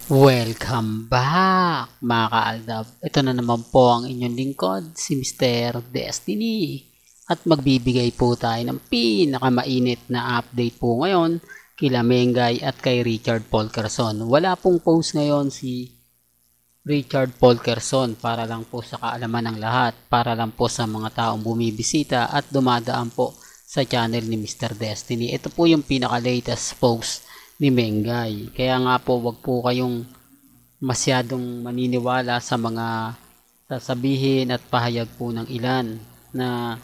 Welcome back mga kaaldab. Ito na naman po ang inyong lingkod, si Mr. Destiny. At magbibigay po tayo ng pinakamainit na update po ngayon kila Mengay at kay Richard Polkerson. Wala pong post ngayon si Richard Polkerson para lang po sa kaalaman ng lahat, para lang po sa mga taong bumibisita at dumadaan po sa channel ni Mr. Destiny. Ito po yung pinaka-latest post ni Mengay. Kaya nga po wag po kayong masyadong maniniwala sa mga sasabihin at pahayag po ng ilan na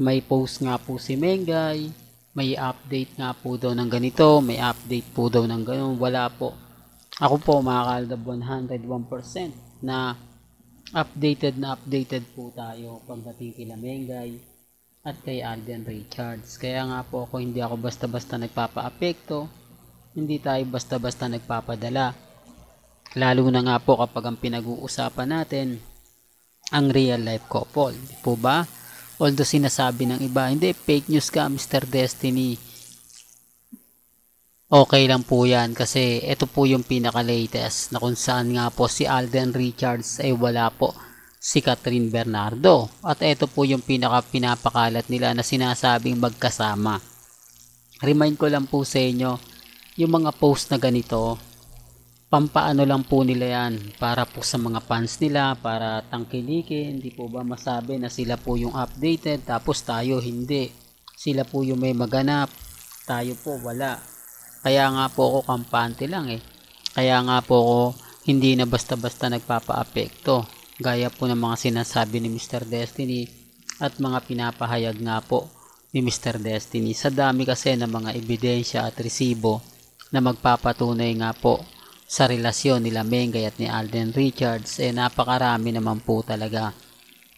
may post nga po si Mengay, may update nga po daw ng ganito, may update po daw ng gano'n. Wala po. Ako po mga kaaldab 101% na updated po tayo pagdating kila Mengay at kay Alden Richards. Kaya nga po hindi ako basta-basta nagpapa-apekto, hindi tayo basta-basta nagpapadala. Lalo na nga po kapag ang pinag-uusapan natin ang real life couple. Di po ba? Although sinasabi ng iba, hindi, fake news ka Mr. Destiny. Okay lang po yan kasi ito po yung pinaka-latest na kung saan nga po si Alden Richards ay wala po si Catherine Bernardo. At ito po yung pinapakalat nila na sinasabing magkasama. Remind ko lang po sa inyo, yung mga post na ganito, pampaano lang po nila yan para po sa mga fans nila, para tangkilikin, hindi po ba masabi na sila po yung updated tapos tayo hindi, sila po yung may maganap, tayo po wala. Kaya nga po ako kampante lang kaya nga po ako hindi na basta-basta nagpapa-apekto gaya po ng mga sinasabi ni Mr. Destiny at mga pinapahayag nga po ni Mr. Destiny. Sa dami kasi ng mga ebidensya at resibo na magpapatunay nga po sa relasyon nila Mengay at ni Alden Richards, napakarami naman po talaga.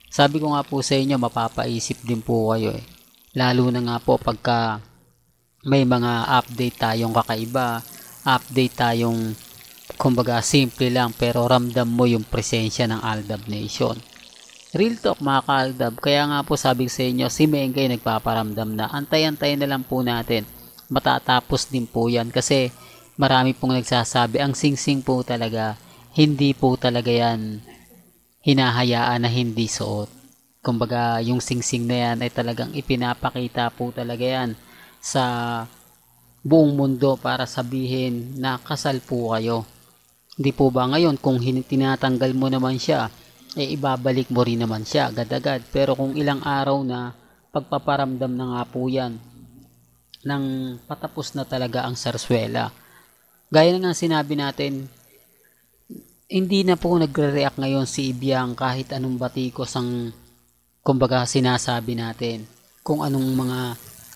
Sabi ko nga po sa inyo, mapapaisip din po kayo lalo na nga po pagka may mga update tayong kakaiba, update tayong kumbaga simple lang pero ramdam mo yung presensya ng Aldab Nation. Real talk mga kaaldab, kaya nga po sabi sa inyo, si Mengay nagpaparamdam na, antay-antay na lang po natin. Matatapos din po yan kasi marami pong nagsasabi ang singsing po talaga, hindi po talaga yan hinahayaan na hindi suot. Kumbaga yung singsing na yan ay talagang ipinapakita po talaga yan sa buong mundo para sabihin na kasal po kayo. Hindi po ba ngayon kung tinatanggal mo naman siya, ibabalik mo rin naman siya agad-agad. Pero kung ilang araw na pagpaparamdam na nga po yan, nang patapos na talaga ang sarswela. Gaya na nga sinabi natin, hindi na po nagre-react ngayon si Ibiang kahit anong batikos ang kumbaga sinasabi natin. Kung anong mga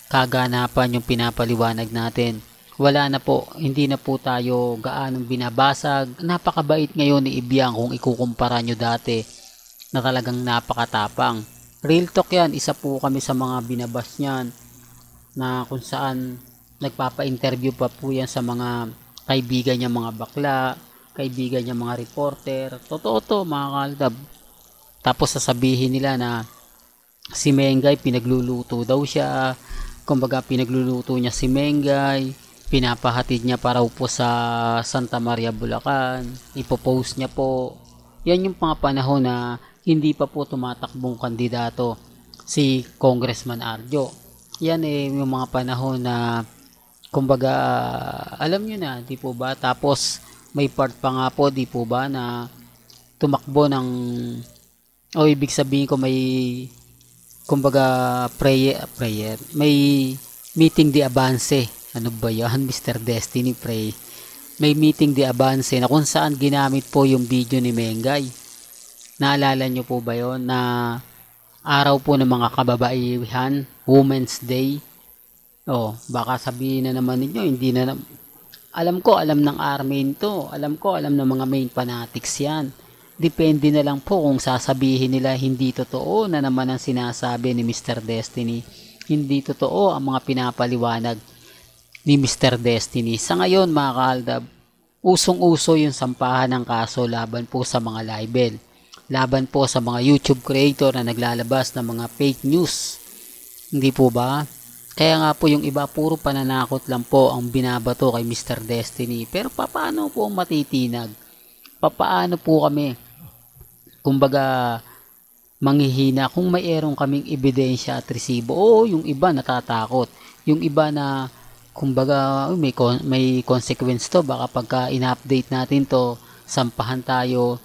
kaganapan yung pinapaliwanag natin. Wala na po, hindi na po tayo gaanong binabasag. Napakabait ngayon ni Ibiang kung ikukumpara nyo dati na talagang napakatapang. Real talk yan, isa po kami sa mga binabas niyan na kung saan nagpapa-interview pa po yan sa mga kaibigan niya mga bakla, kaibigan niya mga reporter. Totoo to mga kaaldab. Tapos sasabihin nila na si Mengay pinagluluto daw siya, kumbaga pinagluluto niya si Mengay, pinapahatid niya para po sa Santa Maria, Bulacan, ipopost niya po. Yan yung mga panahon na hindi pa po tumatakbong kandidato si Congressman Arjo. Yan yung mga panahon na kumbaga alam nyo na, di po ba? Tapos may part pa nga po, di po ba, na tumakbo ng ibig sabihin ko may kumbaga prayer, may meeting de avance. Ano ba yan? Mr. Destiny pray. May meeting de avance na kung saan ginamit po yung video ni Mengay. Naalala nyo po ba yon na araw po ng mga kababaihan, Women's Day? Baka sabihin na naman ninyo, hindi na alam ko, alam ng army to. Alam ko, alam ng mga main fanatics yan. Depende na lang po kung sasabihin nila hindi totoo na naman ang sinasabi ni Mr. Destiny. Hindi totoo ang mga pinapaliwanag ni Mr. Destiny. Sa ngayon mga kaaldab, usong-uso yung sampahan ng kaso laban po sa mga libel. Laban po sa mga YouTube creator na naglalabas ng mga fake news. Hindi po ba? Kaya nga po yung iba puro pananakot lang po ang binabato kay Mr. Destiny. Pero paano po matitinag? Paano po kami kumbaga manghihina kung mayroon kaming ebidensya at resibo? Oo, yung iba natatakot. Yung iba na kumbaga may consequence to, baka pagka in-update natin to sampahan tayo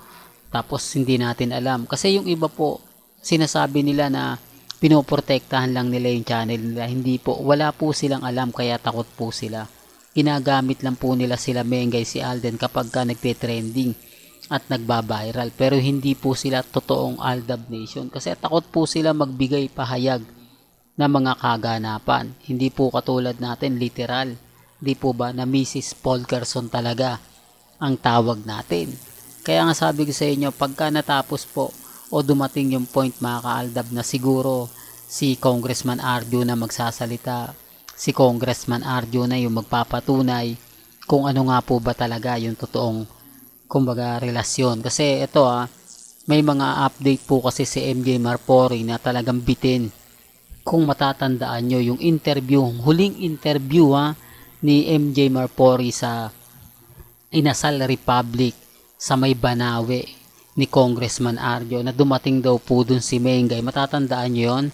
tapos hindi natin alam. Kasi yung iba po sinasabi nila na pinoprotektahan lang nila yung channel nila. Hindi po, wala po silang alam kaya takot po sila. Ginagamit lang po nila sila Mengay, si Alden kapag ka nagte-trending at nagba-viral, pero hindi po sila totoong Aldab Nation kasi takot po sila magbigay pahayag na mga kaganapan. Hindi po katulad natin literal, di po ba, na Mrs. Polkerson talaga ang tawag natin. Kaya nga sabi ko sa inyo, pagka natapos po o dumating yung point mga kaaldab na siguro si Congressman Arjo na magsasalita, si Congressman Arjo na yung magpapatunay kung ano nga po ba talaga yung totoong kumbaga relasyon. Kasi ito may mga update po kasi si MJ Marpori na talagang bitin. Kung matatandaan nyo yung interview, huling interview ni MJ Marpori sa Inasal Republic sa may Banawe ni Congressman Arjo na dumating daw po dun si Mengay. Matatandaan nyo yun?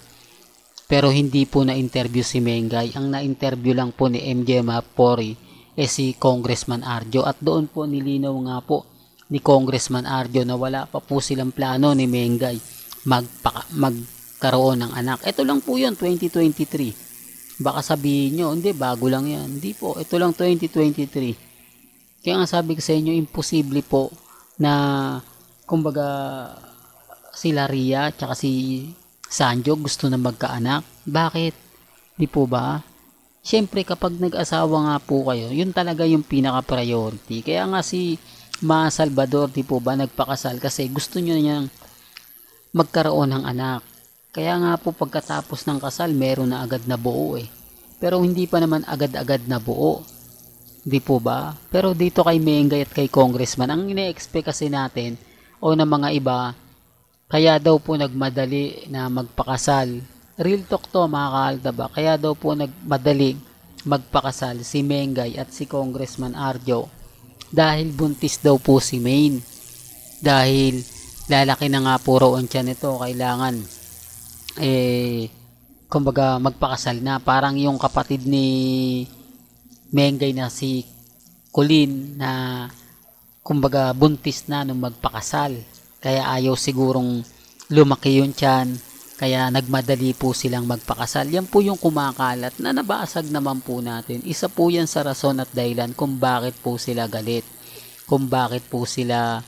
Pero hindi po na-interview si Mengay. Ang na-interview lang po ni MJ Marpori si Congressman Arjo. At doon po nilinaw nga po ni Congressman Arjo na wala pa po silang plano ni Mengay magkaroon ng anak. Ito lang po yun, 2023. Baka sabihin nyo, hindi, bago lang yan. Hindi po, ito lang 2023. Kaya nga sabi ko sa inyo, imposible po na kumbaga si Laria at si Sanjo gusto na magkaanak. Bakit? Di po ba? Siyempre kapag nag-asawa nga po kayo, yun talaga yung pinaka-priority. Kaya nga si Ma Salvador, di po ba, nagpakasal kasi gusto nyo niyang magkaroon ng anak. Kaya nga po pagkatapos ng kasal, meron na agad na buo Pero hindi pa naman agad-agad na buo. Di po ba? Pero dito kay Mengay at kay Congressman, ang ine-expect kasi natin o ng mga iba, kaya daw po nagmadali na magpakasal. Real talk to mga kaaldaba. Kaya daw po nagmadali magpakasal si Mengay at si Congressman Arjo dahil buntis daw po si Maine. Dahil lalaki na nga po raw ang tiyan nito, kailangan kumbaga magpakasal na. Parang yung kapatid ni Mengay na si Colleen na kumbaga buntis na nung magpakasal. Kaya ayaw sigurong lumaki yung tiyan. Kaya nagmadali po silang magpakasal. Yan po yung kumakalat na nabasag naman po natin. Isa po yan sa rason at dahilan kung bakit po sila galit. Kung bakit po sila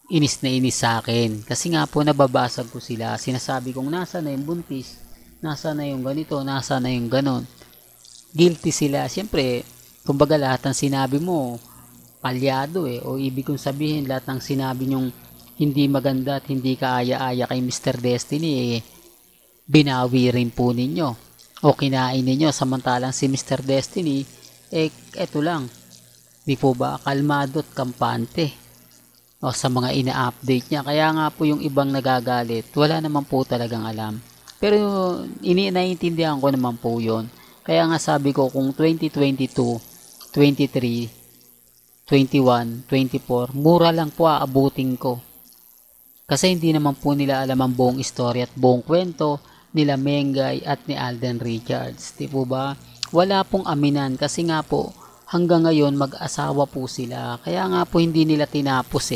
inis na inis sa akin. Kasi nga po nababasag ko sila. Sinasabi kong nasa na yung buntis. Nasa na yung ganito. Nasa na yung ganon. Guilty sila. Siyempre, kumbaga lahat ng sinabi mo, palyado O ibig kong sabihin, lahat ng sinabi nyong hindi maganda at hindi kaaya-aya kay Mr. Destiny, binawi rin po ninyo. O kinain ninyo. Samantalang si Mr. Destiny, eto lang. Di po ba? Kalmado at kampante. O sa mga ina-update niya. Kaya nga po yung ibang nagagalit, wala naman po talagang alam. Pero naiintindihan ko naman po yun. Kaya nga sabi ko kung 2022, 23, 21, 24, mura lang po aabutin ko. Kasi hindi naman po nila alam ang buong story at buong kwento nila Mengay at ni Alden Richards. Di po ba? Wala pong aminan kasi nga po hanggang ngayon mag-asawa po sila. Kaya nga po hindi nila tinapos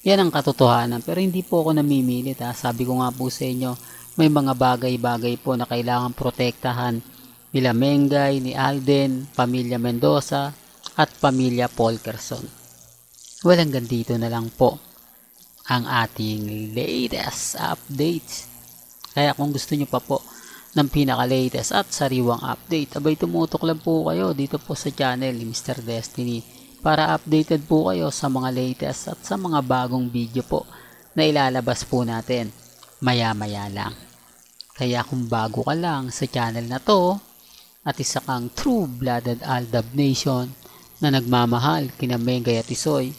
Yan ang katotohanan. Pero hindi po ako namimilit Sabi ko nga po sa inyo, may mga bagay-bagay po na kailangan protektahan nila Mengay, ni Alden, pamilya Mendoza, at pamilya Polkerson. Well, hanggang dito na lang po ang ating latest updates. Kaya kung gusto nyo pa po ng pinaka-latest at sariwang update, abay tumutok lang po kayo dito po sa channel ni Mr. Destiny para updated po kayo sa mga latest at sa mga bagong video po na ilalabas po natin maya-maya lang. Kaya kung bago ka lang sa channel na to at isa kang true-blooded Aldab Nation na nagmamahal kina Mengay at Isoy,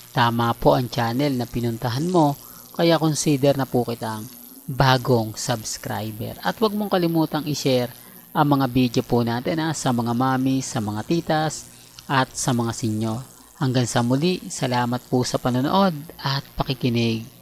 tama po ang channel na pinuntahan mo, kaya consider na po kitang bagong subscriber. At huwag mong kalimutang i-share ang mga video po natin sa mga mami, sa mga titas at sa mga senyor. Hanggang sa muli, salamat po sa panonood at pakikinig.